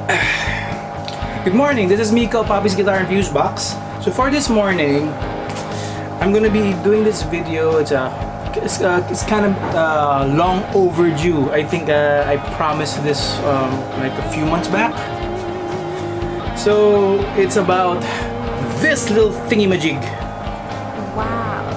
Good morning, this is Miko, Papi's Guitar and Fuse Box. So for this morning, I'm gonna be doing this video. It's kind of long overdue. I think I promised this like a few months back. So it's about this little thingy-majig. Wow.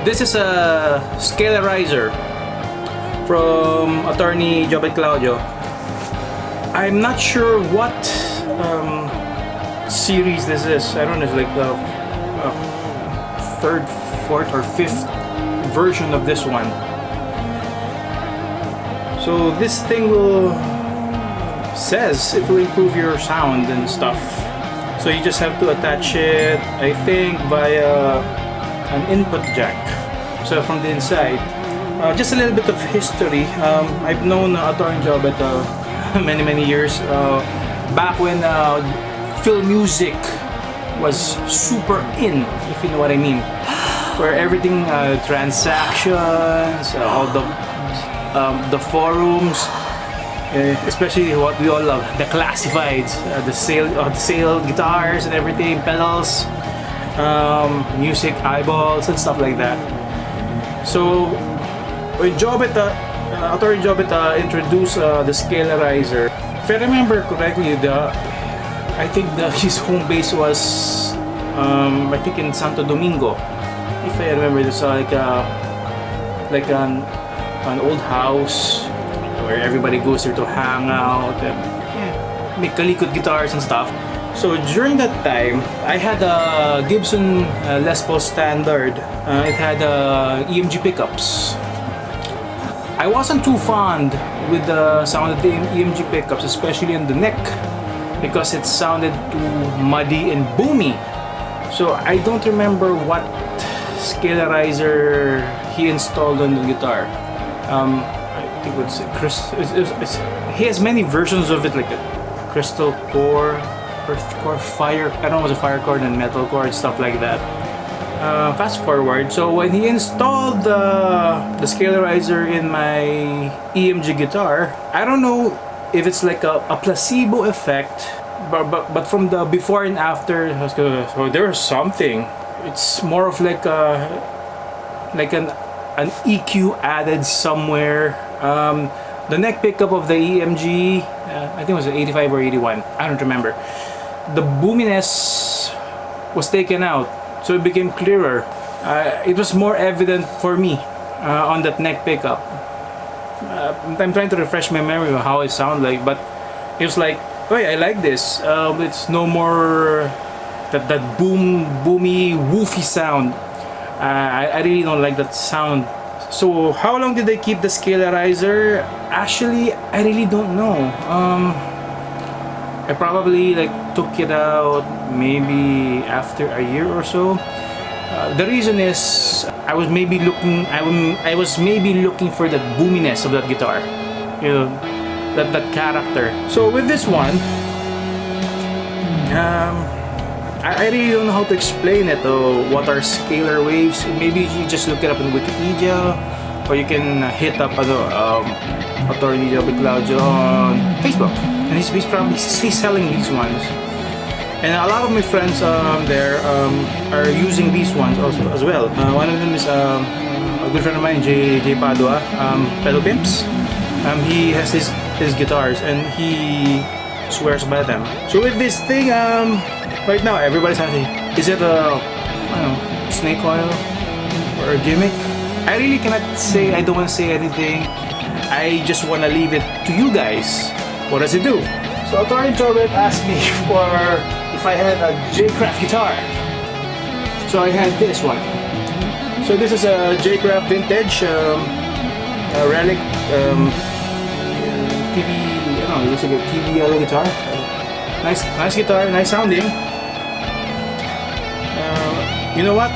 This is a Scalarizer from attorney Jobet Claudio. I'm not sure what series this is. I don't know, it's like the third, fourth, or fifth version of this one. So this thing says it will improve your sound and stuff. So you just have to attach it, I think, via an input jack. So from the inside, just a little bit of history. I've known attorney Jobet many years back when film music was super in, if you know what I mean, where everything transactions, all the forums, especially what we all love, the classifieds, the sale guitars and everything, pedals, music eyeballs and stuff like that. So when attorney Jobet introduced the Scalarizer. If I remember correctly, I think his home base was I think in Santo Domingo. If I remember, this like an old house where everybody goes there to hang out and make kalikot guitars and stuff. So during that time, I had a Gibson Les Paul Standard. It had EMG pickups. I wasn't too fond with the sound of the EMG pickups, especially on the neck, because it sounded too muddy and boomy. So I don't remember what Scalarizer he installed on the guitar. I think he has many versions of it, like a crystal core, earth core, fire. I don't know, it was a fire core and metal core and stuff like that. Fast forward, so when he installed the Scalarizer in my EMG guitar, I don't know if it's like a placebo effect, but from the before and after, so there's something. It's more of like an EQ added somewhere. The neck pickup of the EMG, I think it was an 85 or 81, I don't remember. The boominess was taken out, so it became clearer. It was more evident for me on that neck pickup. I'm trying to refresh my memory of how it sounded like, but it was like, oh yeah, I like this. It's no more that boomy, woofy sound. I really don't like that sound. So how long did they keep the Scalarizer? Actually, I really don't know. I probably took it out maybe after a year or so. The reason is I was maybe looking for that boominess of that guitar, you know, that character. So with this one, I really don't know how to explain it. What are scalar waves? Maybe you just look it up on Wikipedia, or you can hit up attorney Jobet Claudio on Facebook. And he's selling these ones, and a lot of my friends there are using these ones also as well. One of them is a good friend of mine, J Padua, Pedal Pimps. He has his guitars and he swears by them. So with this thing, right now everybody's asking, is it a snake oil or a gimmick? I really cannot say. I don't want to say anything. I just want to leave it to you guys. What does it do? So attorney Jobet asked me for if I had a J-Craft guitar. So I had this one. So this is a J-Craft vintage relic TV. I don't know, it looks like a TV yellow guitar. Nice guitar, nice sounding. You know what?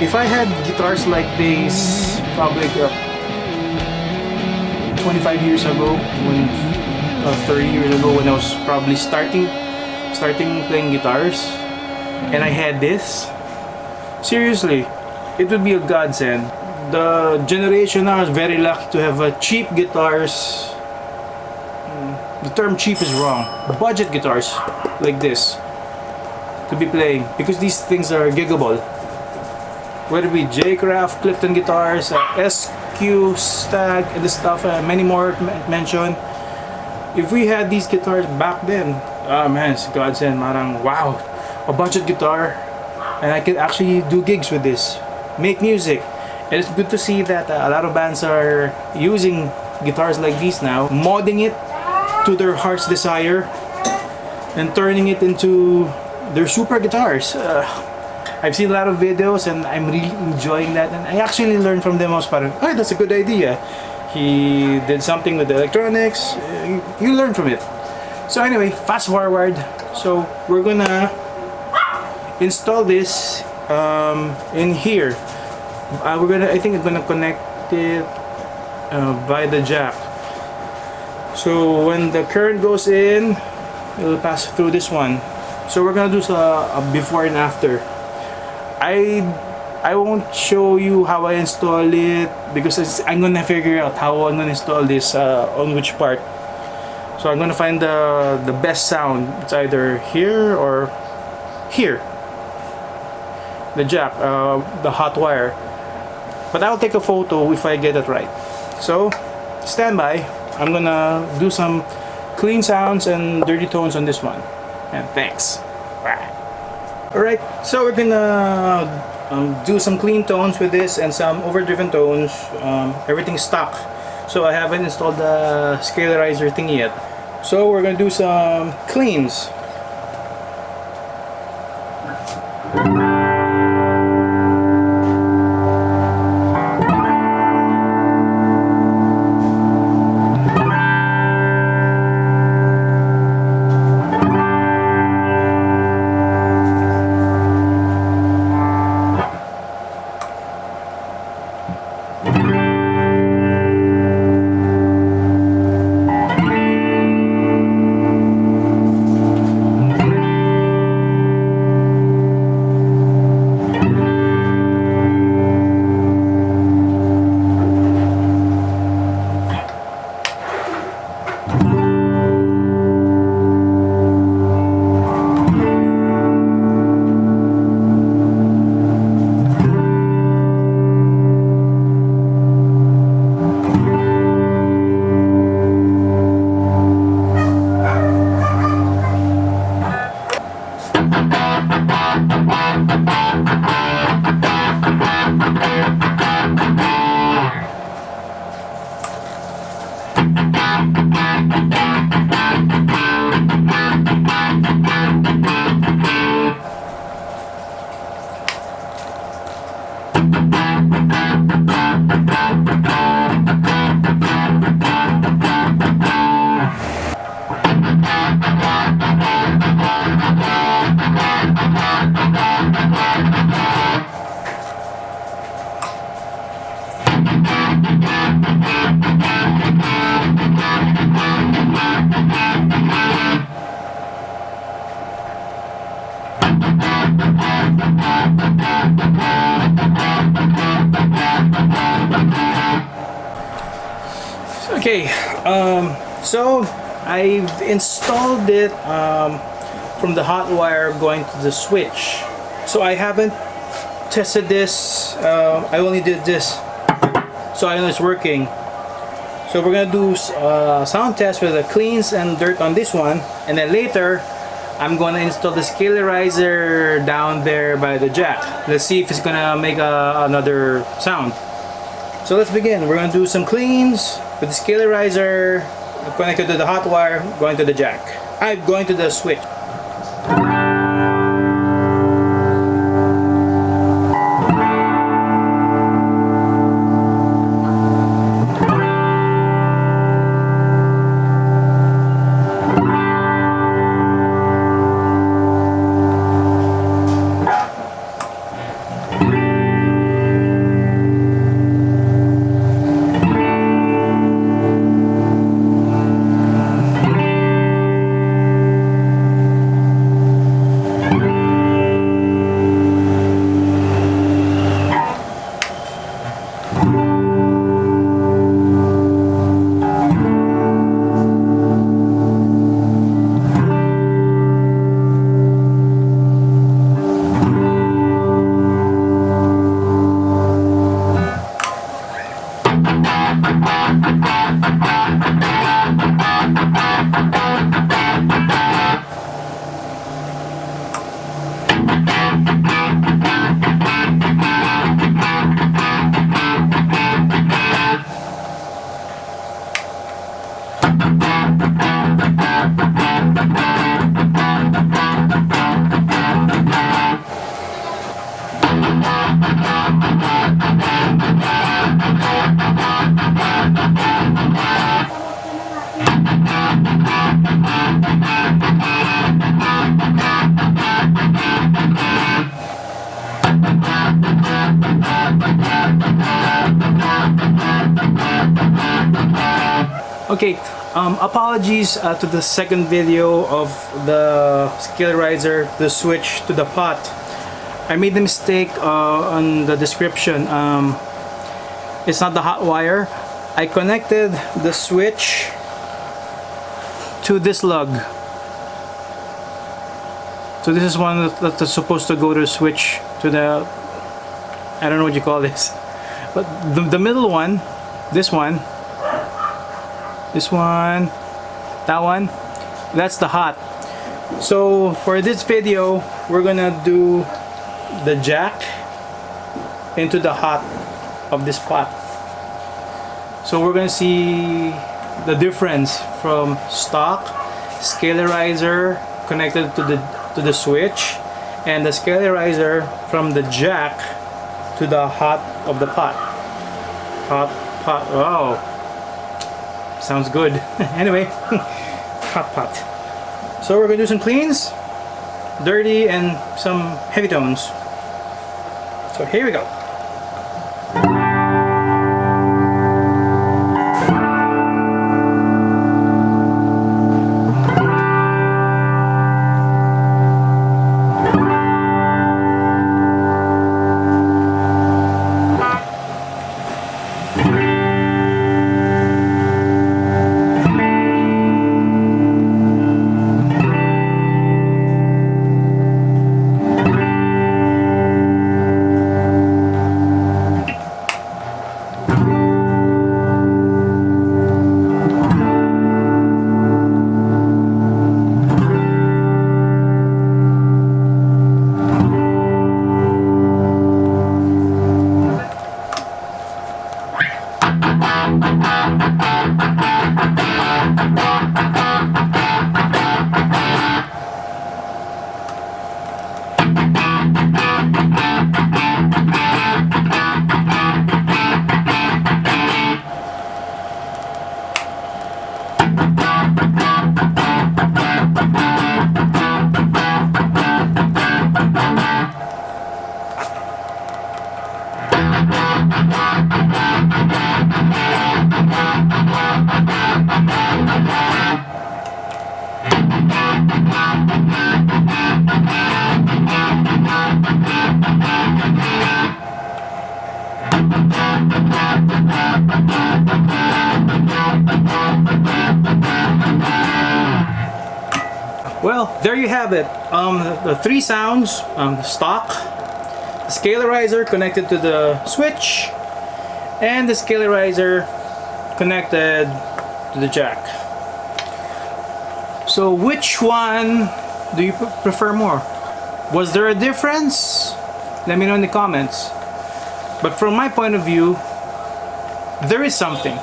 If I had guitars like this, probably 25 years ago, 30 years ago, when I was probably starting playing guitars, and I had this, seriously, it would be a godsend. The generation now is very lucky to have cheap guitars the term cheap is wrong. Budget guitars like this to be playing, because these things are giggable. Whether it be J-Craft, Clifton guitars, SQ, Stag, and the stuff, many more mentioned. If we had these guitars back then, oh man, it's godsend. Marang wow, a budget guitar, and I could actually do gigs with this, make music. And it's good to see that a lot of bands are using guitars like these now, modding it to their heart's desire and turning it into their super guitars. I've seen a lot of videos and I'm really enjoying that, and I actually learned from them also. Oh, that's a good idea. He did something with the electronics. You learn from it. So anyway, fast forward. So we're gonna install this in here. I think I'm gonna connect it by the jack. So when the current goes in, it'll pass through this one. So we're gonna do a before and after. I won't show you how I install it because I'm gonna figure out how I'm gonna install this on which part. So I'm gonna find the best sound. It's either here or here. The jack, the hot wire. But I'll take a photo if I get it right. So stand by. I'm gonna do some clean sounds and dirty tones on this one. And thanks. Bye. Alright, so we're gonna do some clean tones with this and some overdriven tones. Everything's stock. So I haven't installed the Scalarizer thing yet. So we're gonna do some cleans. Okay, so I've installed it from the hot wire going to the switch. So I haven't tested this. I only did this, so I know it's working. So we're gonna do sound test with the cleans and dirt on this one, and then later I'm gonna install the Scalarizer down there by the jack. Let's see if it's gonna make another sound. So let's begin. We're gonna do some cleans with the Scalarizer connected to the hot wire going to the jack. I'm going to the switch. Okay, apologies to the second video of the Scalarizer, the switch to the pot. I made a mistake on the description. It's not the hot wire. I connected the switch to this lug. So this is one that's supposed to go to switch to the, I don't know what you call this, but the middle one, this one, that one, that's the hot. So for this video, we're gonna do the jack into the hot of this pot. So we're gonna see the difference from stock Scalarizer connected to the switch, and the Scalarizer from the jack to the hot of the pot. Hot pot. Wow, sounds good. Anyway, hot pot. So we're gonna do some cleans, dirty, and some heavy tones. So here we go. Well, there you have it. The three sounds: the stock, the Scalarizer connected to the switch, and the Scalarizer connected to the jack. So which one do you prefer more? Was there a difference? Let me know in the comments. But from my point of view, there is something.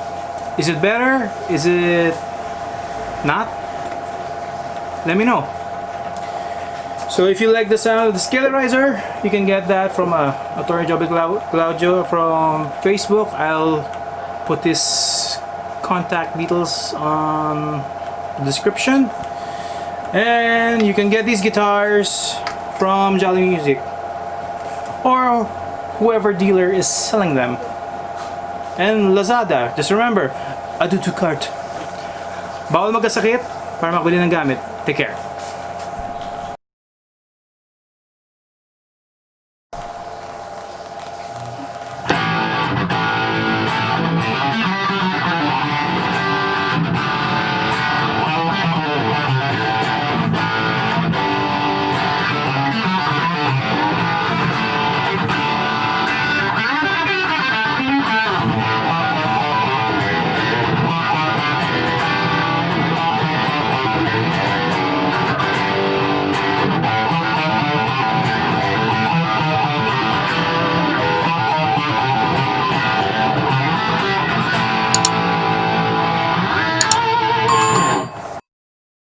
Is it better? Is it not? Let me know. So if you like the sound of the Scalarizer, you can get that from Attorney Joby Claudio from Facebook. I'll put his contact details on the description. And you can get these guitars from Jolly Music or whoever dealer is selling them. And Lazada. Just remember, add to cart. Bawal magkasakit para makabili ng gamit. Take care.